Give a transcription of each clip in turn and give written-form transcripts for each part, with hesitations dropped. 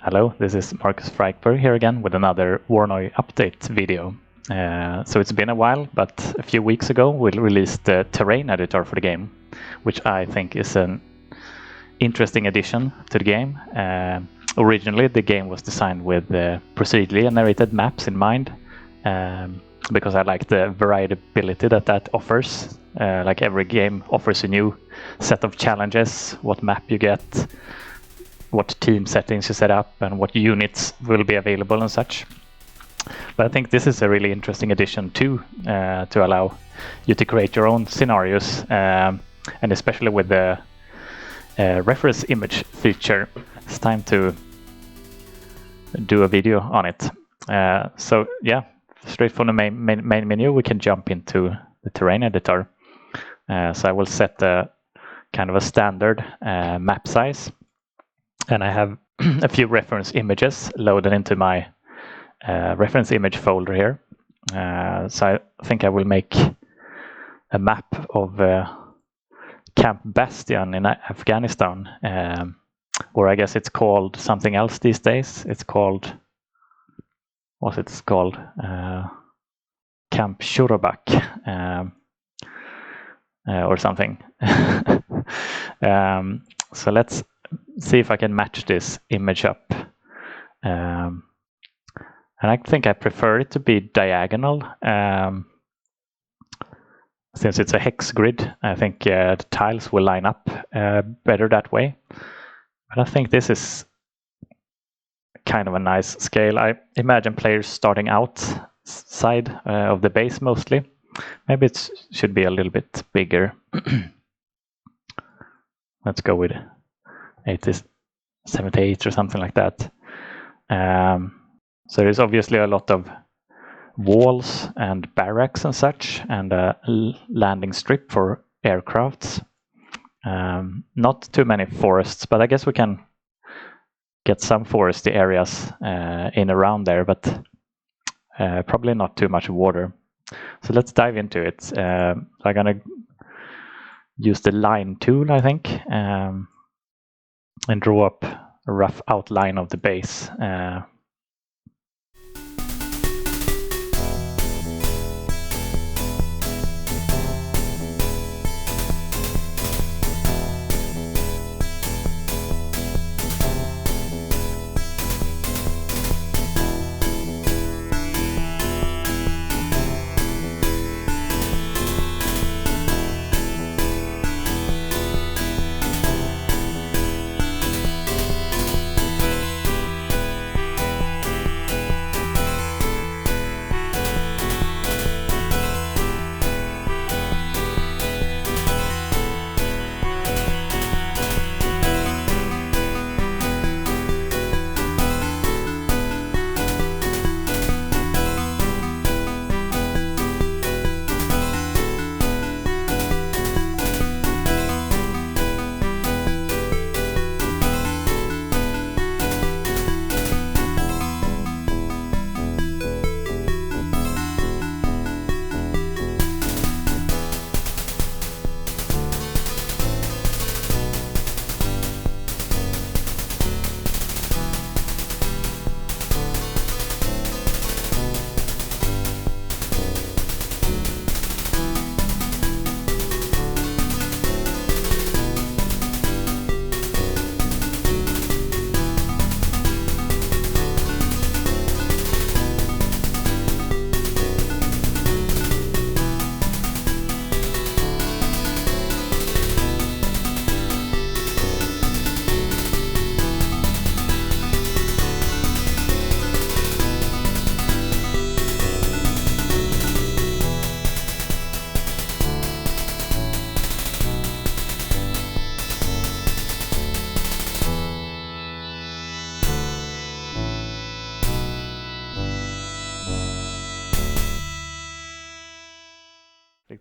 Hello, this is Marcus Frykberg here again with another Waronoi update video. So it's been a while, but a few weeks ago we released the terrain editor for the game, which I think is an interesting addition to the game. Originally the game was designed with procedurally narrated maps in mind, because I like the variability that offers. Like every game offers a new set of challenges, what map you get, what team settings you set up, and what units will be available and such. But I think this is a really interesting addition too, to allow you to create your own scenarios, and especially with the reference image feature. It's time to do a video on it. So yeah, straight from the main menu we can jump into the terrain editor. So I will set a kind of a standard map size, and I have a few reference images loaded into my reference image folder here. So I think I will make a map of Camp Bastion in Afghanistan, or I guess it's called something else these days. It's called, what's it called? Camp Shurabak, or something. So let's see if I can match this image up. And I think I prefer it to be diagonal, since it's a hex grid. I think the tiles will line up better that way. But I think this is kind of a nice scale. I imagine players starting outside of the base mostly. Maybe it should be a little bit bigger. Let's go with 78 or something like that. So there's obviously a lot of walls and barracks and such, and a landing strip for aircrafts. Not too many forests, but I guess we can get some foresty areas in around there, but probably not too much water. So let's dive into it. I'm gonna use the line tool, I think, and draw up a rough outline of the base.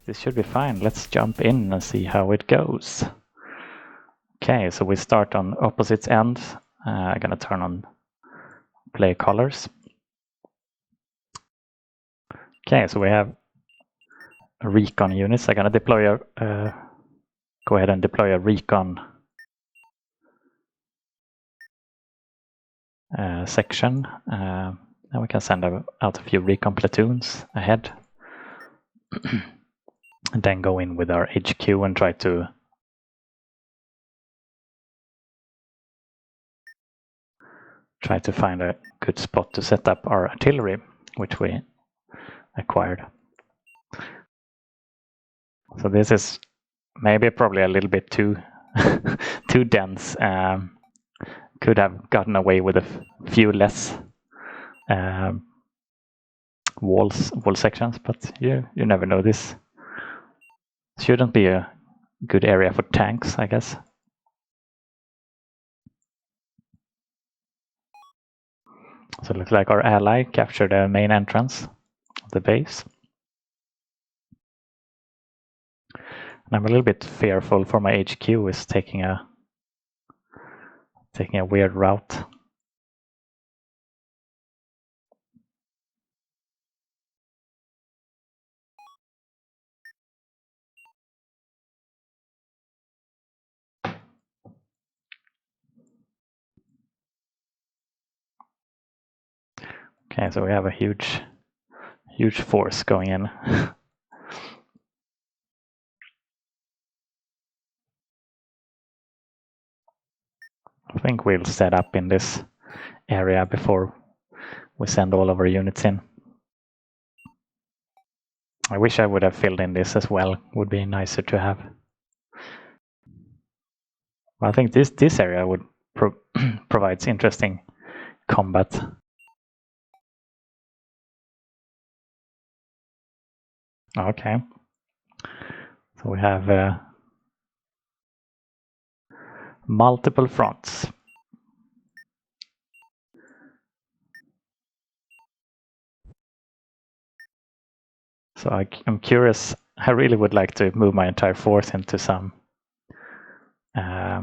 This should be fine. Let's jump in and see how it goes. Okay, so we start on opposite end. I'm gonna turn on play colors. Okay, so we have recon units. I'm gonna deploy a go ahead and deploy a recon section. Then we can send out a few recon platoons ahead. And then go in with our HQ and try to find a good spot to set up our artillery, which we acquired. So this is maybe probably a little bit too too dense. Could have gotten away with a few less wall sections, but you never know. This shouldn't be a good area for tanks, I guess. So it looks like our ally captured the main entrance of the base. And I'm a little bit fearful for my HQ is taking a weird route. Okay, so we have a huge force going in. I think we'll set up in this area before we send all of our units in. I wish I would have filled in this as well. Would be nicer to have. I think this area would provides interesting combat. Okay. So we have multiple fronts. So I'm curious. I really would like to move my entire force into some. I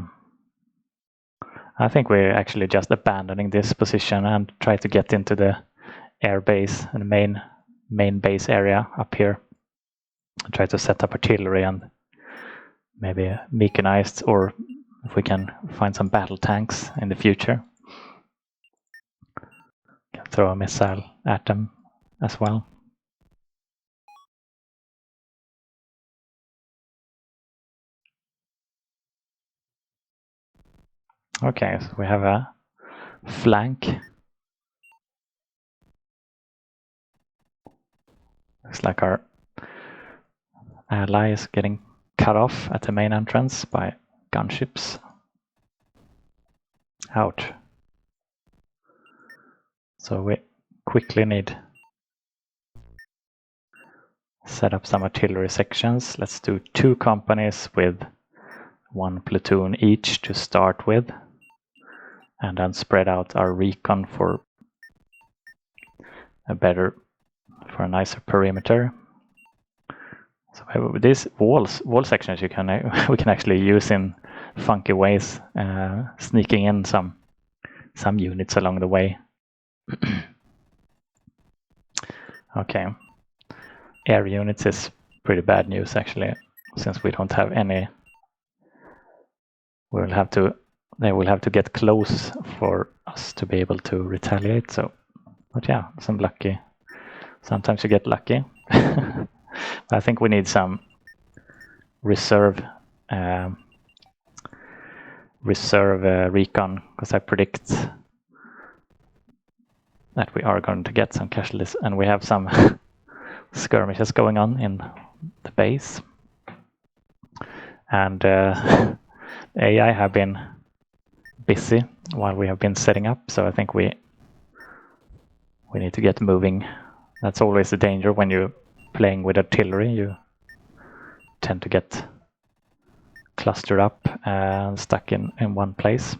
think we're actually just abandoning this position and try to get into the air base and the main base area up here. And try to set up artillery and maybe mechanized, or if we can find some battle tanks in the future. Can throw a missile at them as well. Okay, so we have a flank. Looks like our ally is getting cut off at the main entrance by gunships. Ouch. So we quickly need set up some artillery sections. Let's do 2 companies with 1 platoon each to start with, and then spread out our recon for a nicer perimeter. So these wall sections we can actually use in funky ways, sneaking in some units along the way. Okay, air units is pretty bad news actually, since we don't have any. They will have to get close for us to be able to retaliate. So, but yeah, sometimes you get lucky. I think we need some reserve recon, because I predict that we are going to get some casualties, and we have some skirmishes going on in the base. And AI have been busy while we have been setting up, so I think we need to get moving. That's always a danger when you're playing with artillery. You tend to get clustered up and stuck in one place.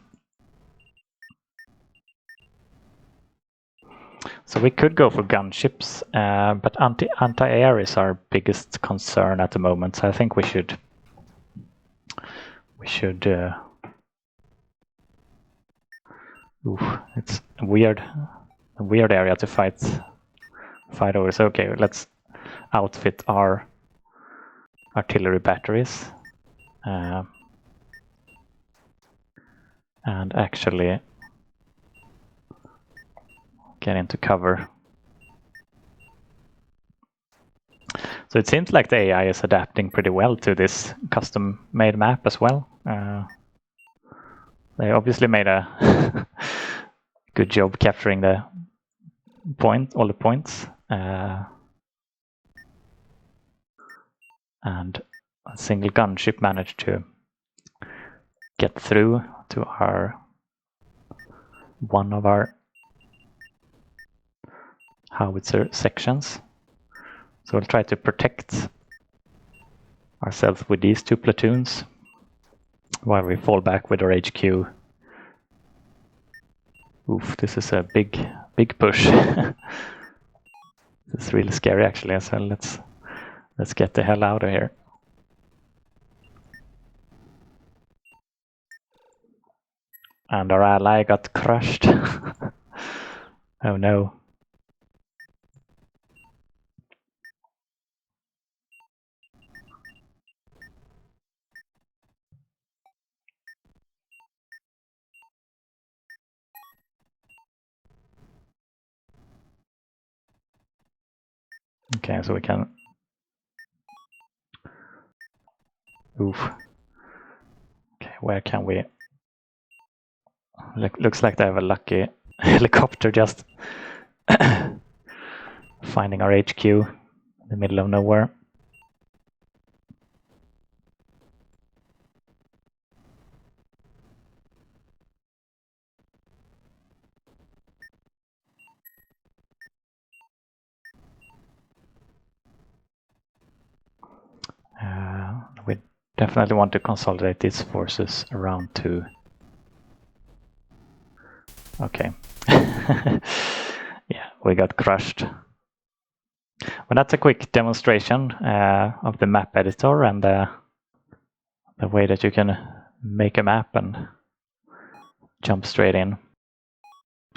So we could go for gunships, but anti-air is our biggest concern at the moment. So I think we should it's a weird area to fight over. So okay, let's outfit our artillery batteries, and actually get into cover. So it seems like the AI is adapting pretty well to this custom-made map as well. They obviously made a good job capturing all the points. And a single gunship managed to get through to one of our howitzer sections. So we'll try to protect ourselves with these 2 platoons while we fall back with our HQ. Oof, this is a big push. This is really scary actually, so let's get the hell out of here. And our ally got crushed. Oh no. Okay, so we can... Oof. Okay, where can we... Looks like they have a lucky helicopter just finding our HQ in the middle of nowhere. We definitely want to consolidate these forces around 2. Okay. Yeah, we got crushed. Well, that's a quick demonstration of the map editor and the way that you can make a map and jump straight in.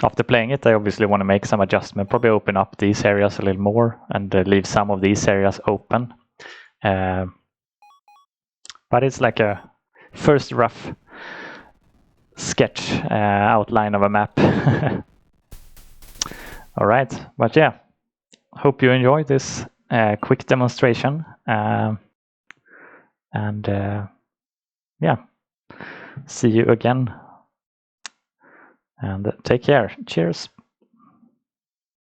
After playing it, I obviously want to make some adjustment, probably open up these areas a little more and leave some of these areas open. But it's like a first rough sketch outline of a map. All right, but yeah, hope you enjoyed this quick demonstration. Yeah, see you again. And take care. Cheers.